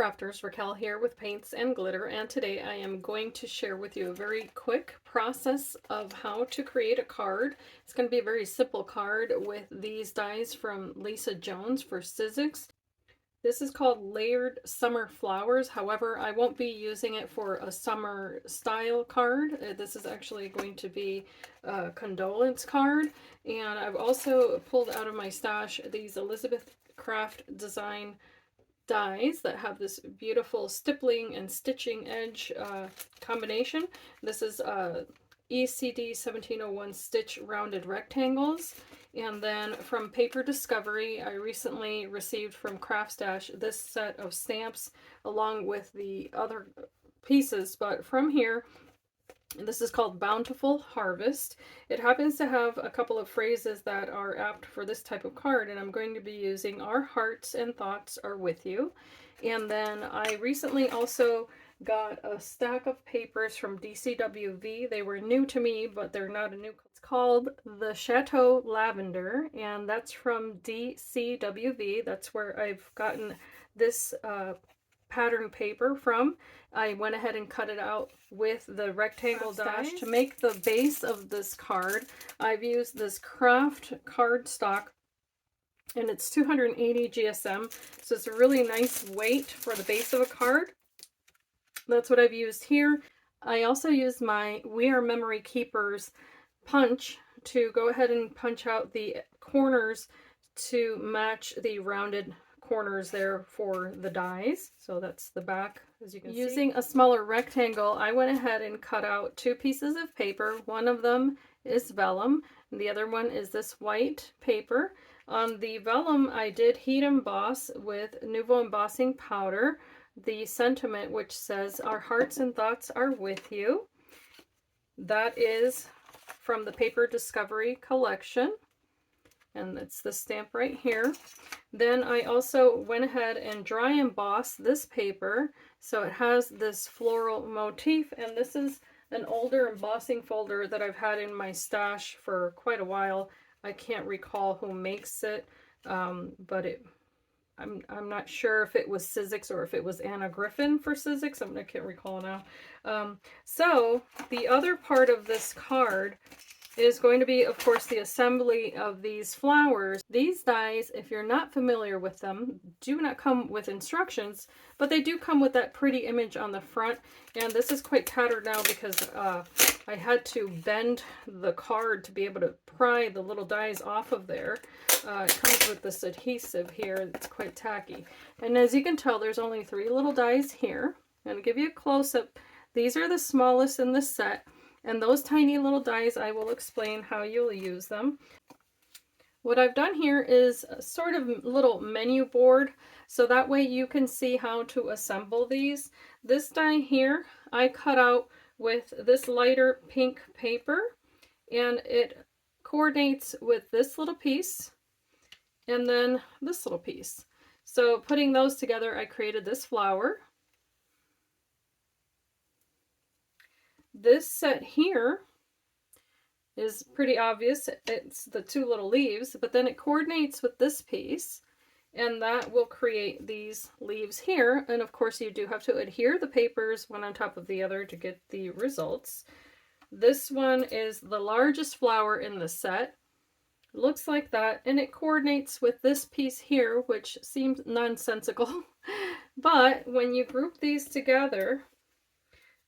crafters, Raquel here with Paints and Glitter, and today I am going to share with you a very quick process of how to create a card. It's going to be a very simple card with these dies from Lisa Jones for Sizzix. This is called Layered Summer Flowers. However, I won't be using it for a summer style card. This is actually going to be a condolence card. And I've also pulled out of my stash these Elizabeth Craft Design dies that have this beautiful stippling and stitching edge combination. This is ECD 1701 stitch rounded rectangles. And then from Paper Discovery, I recently received from Craft Stash this set of stamps along with the other pieces. But from here, this is called Bountiful Harvest. It happens to have a couple of phrases that are apt for this type of card, and I'm going to be using Our Hearts and Thoughts Are With You. And then I recently also got a stack of papers from DCWV. They were new to me, but they're not a new. It's called the Chateau Lavender, and that's from DCWV. That's where I've gotten this pattern paper from. I went ahead and cut it out with the rectangle dies. To make the base of this card, I've used this craft cardstock, and it's 280 GSM, so it's a really nice weight for the base of a card. That's what I've used here. I also used my We Are Memory Keepers punch to go ahead and punch out the corners to match the rounded corners there for the dies. So that's the back, as you can see. Using a smaller rectangle, I went ahead and cut out two pieces of paper. One of them is vellum, and the other one is this white paper. On the vellum, I did heat emboss with Nouveau embossing powder the sentiment which says, "Our hearts and thoughts are with you." That is from the Paper Discovery collection, and it's the stamp right here. Then I also went ahead and dry embossed this paper, so it has this floral motif, and this is an older embossing folder that I've had in my stash for quite a while. I can't recall who makes it, but I'm not sure if it was Sizzix or if it was Anna Griffin for Sizzix. I can't recall now. So the other part of this card is going to be, of course, the assembly of these flowers. These dies, if you're not familiar with them, do not come with instructions, but they do come with that pretty image on the front. And this is quite tattered now because I had to bend the card to be able to pry the little dies off of there. It comes with this adhesive here. It's quite tacky. And as you can tell, there's only 3 little dies here. I'm going to give you a close-up. These are the smallest in the set. And those tiny little dies, I will explain how you'll use them. What I've done here is a sort of little menu board, so that way you can see how to assemble these. This die here, I cut out with this lighter pink paper, and it coordinates with this little piece, and then this little piece. So putting those together, I created this flower. This set here is pretty obvious. It's the 2 little leaves, but then it coordinates with this piece, and that will create these leaves here. And of course, you do have to adhere the papers one on top of the other to get the results. This one is the largest flower in the set. It looks like that, and it coordinates with this piece here, which seems nonsensical. But when you group these together,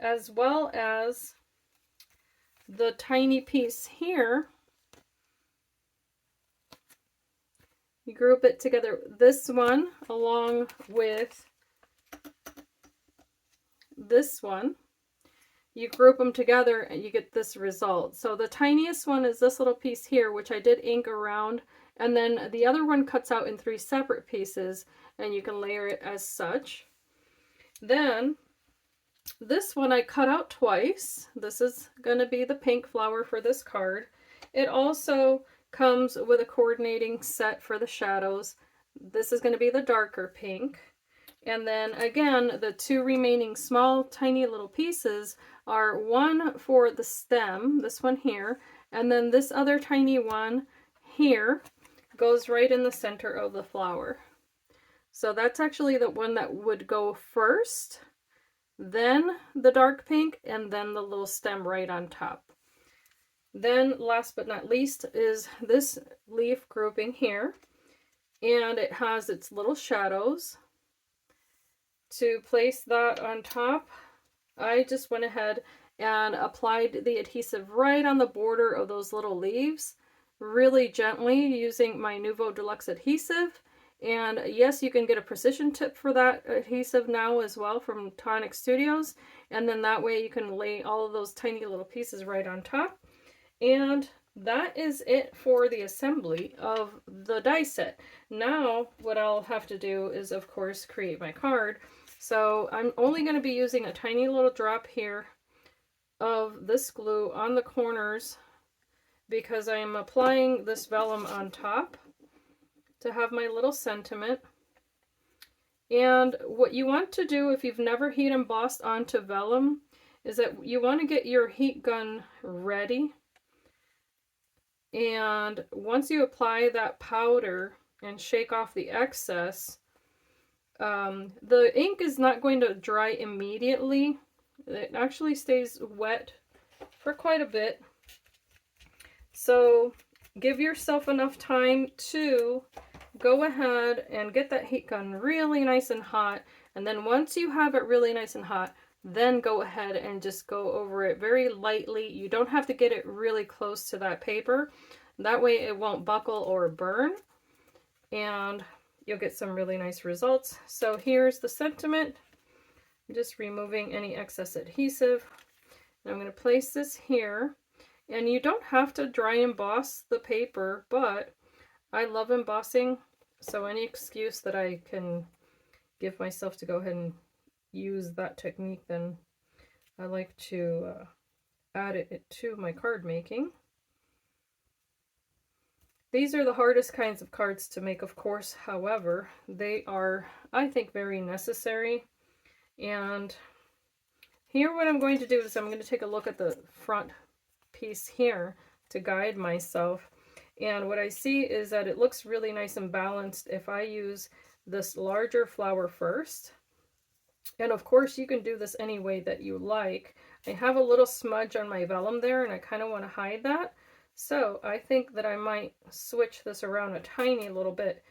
as well as the tiny piece here, you group it together, this one along with this one, you group them together and you get this result. So the tiniest one is this little piece here, which I did ink around, and then the other one cuts out in 3 separate pieces, and you can layer it as such. Then this one I cut out twice. This is going to be the pink flower for this card. It also comes with a coordinating set for the shadows. This is going to be the darker pink. And then again, the 2 remaining small tiny little pieces are one for the stem, this one here, and then this other tiny one here goes right in the center of the flower. So that's actually the one that would go first, then the dark pink, and then the little stem right on top. Then last but not least is this leaf grouping here, and it has its little shadows. To place that on top, I just went ahead and applied the adhesive right on the border of those little leaves, really gently using my Nuvo Deluxe adhesive. And yes, you can get a precision tip for that adhesive now as well from Tonic Studios, and then that way you can lay all of those tiny little pieces right on top. And that is it for the assembly of the die set. Now what I'll have to do is, of course, create my card. So I'm only going to be using a tiny little drop here of this glue on the corners because I am applying this vellum on top to have my little sentiment. And what you want to do if you've never heat embossed onto vellum is that you want to get your heat gun ready. And once you apply that powder and shake off the excess, the ink is not going to dry immediately. It actually stays wet for quite a bit. So give yourself enough time to go ahead and get that heat gun really nice and hot. And then once you have it really nice and hot, then go ahead and just go over it very lightly. You don't have to get it really close to that paper. That way it won't buckle or burn. And you'll get some really nice results. So here's the sentiment. I'm just removing any excess adhesive. And I'm going to place this here. And you don't have to dry emboss the paper, but I love embossing. So any excuse that I can give myself to go ahead and use that technique, then I like to add it to my card making. These are the hardest kinds of cards to make, of course. However, they are, I think, very necessary. And here what I'm going to do is I'm going to take a look at the front piece here to guide myself. And what I see is that it looks really nice and balanced if I use this larger flower first. And of course you can do this any way that you like. I have a little smudge on my vellum there and I kind of want to hide that. So I think that I might switch this around a tiny little bit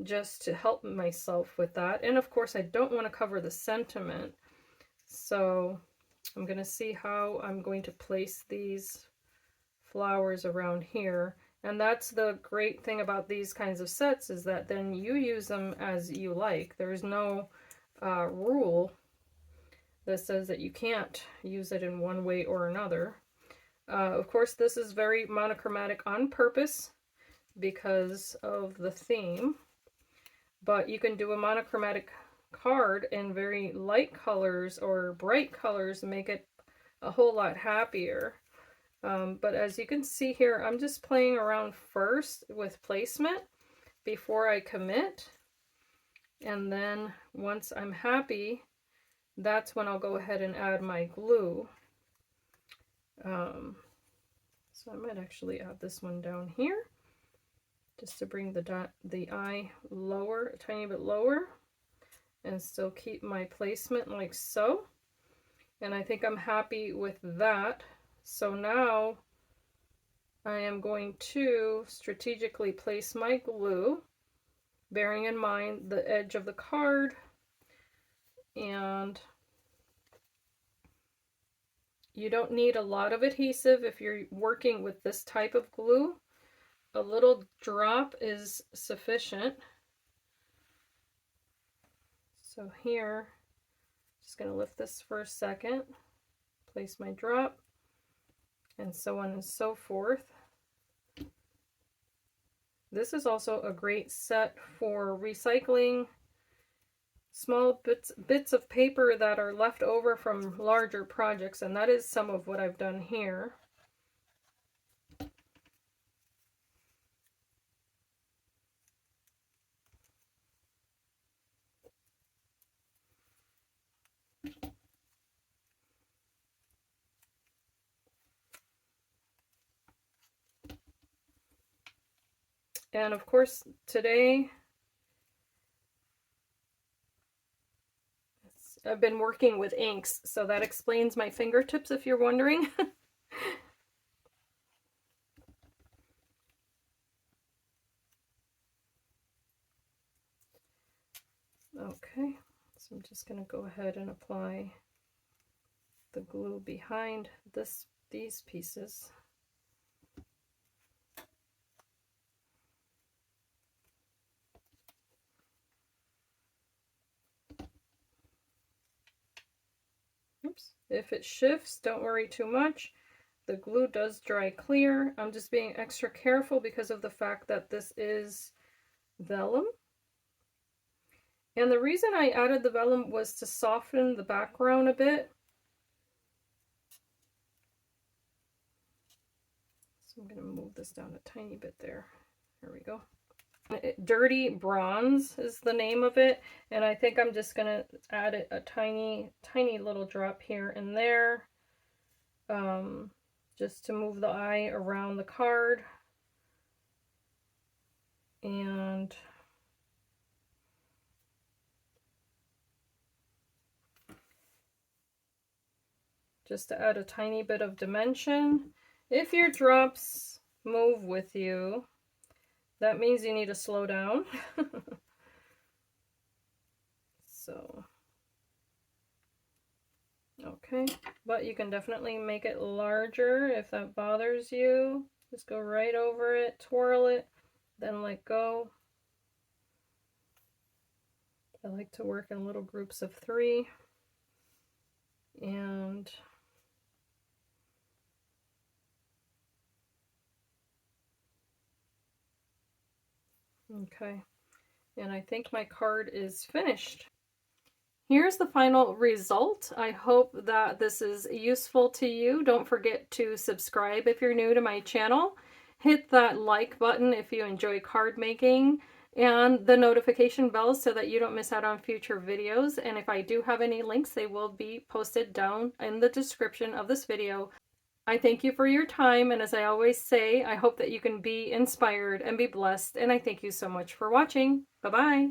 just to help myself with that. And of course I don't want to cover the sentiment. So I'm going to see how I'm going to place these flowers around here. And that's the great thing about these kinds of sets, is that then you use them as you like. There's no rule that says that you can't use it in one way or another. Of course, this is very monochromatic on purpose because of the theme, but you can do a monochromatic card in very light colors or bright colors and make it a whole lot happier. But as you can see here, I'm just playing around first with placement before I commit. And then once I'm happy, that's when I'll go ahead and add my glue. So I might actually add this one down here just to bring the eye lower, a tiny bit lower, and still keep my placement like so. And I think I'm happy with that. So now I am going to strategically place my glue, bearing in mind the edge of the card, and you don't need a lot of adhesive if you're working with this type of glue. A little drop is sufficient. So here, just going to lift this for a second, place my drop, and so on and so forth. This is also a great set for recycling small bits of paper that are left over from larger projects, and that is some of what I've done here. And of course today I've been working with inks, so that explains my fingertips if you're wondering. Okay, so I'm just going to go ahead and apply the glue behind these pieces. Oops. If it shifts, don't worry too much. The glue does dry clear. I'm just being extra careful because of the fact that this is vellum. And the reason I added the vellum was to soften the background a bit. So I'm going to move this down a tiny bit there. There we go. Dirty Bronze is the name of it, and I think I'm just gonna add it a tiny little drop here and there, just to move the eye around the card, and just to add a tiny bit of dimension. If your drops move with you, that means you need to slow down. So, okay, but you can definitely make it larger if that bothers you. Just go right over it, twirl it, then let go. I like to work in little groups of 3. And okay, and I think my card is finished. Here's the final result. I hope that this is useful to you. Don't forget to subscribe if you're new to my channel. Hit that like button if you enjoy card making, and the notification bell so that you don't miss out on future videos. And if I do have any links, they will be posted down in the description of this video. I thank you for your time, and as I always say, I hope that you can be inspired and be blessed, and I thank you so much for watching. Bye-bye.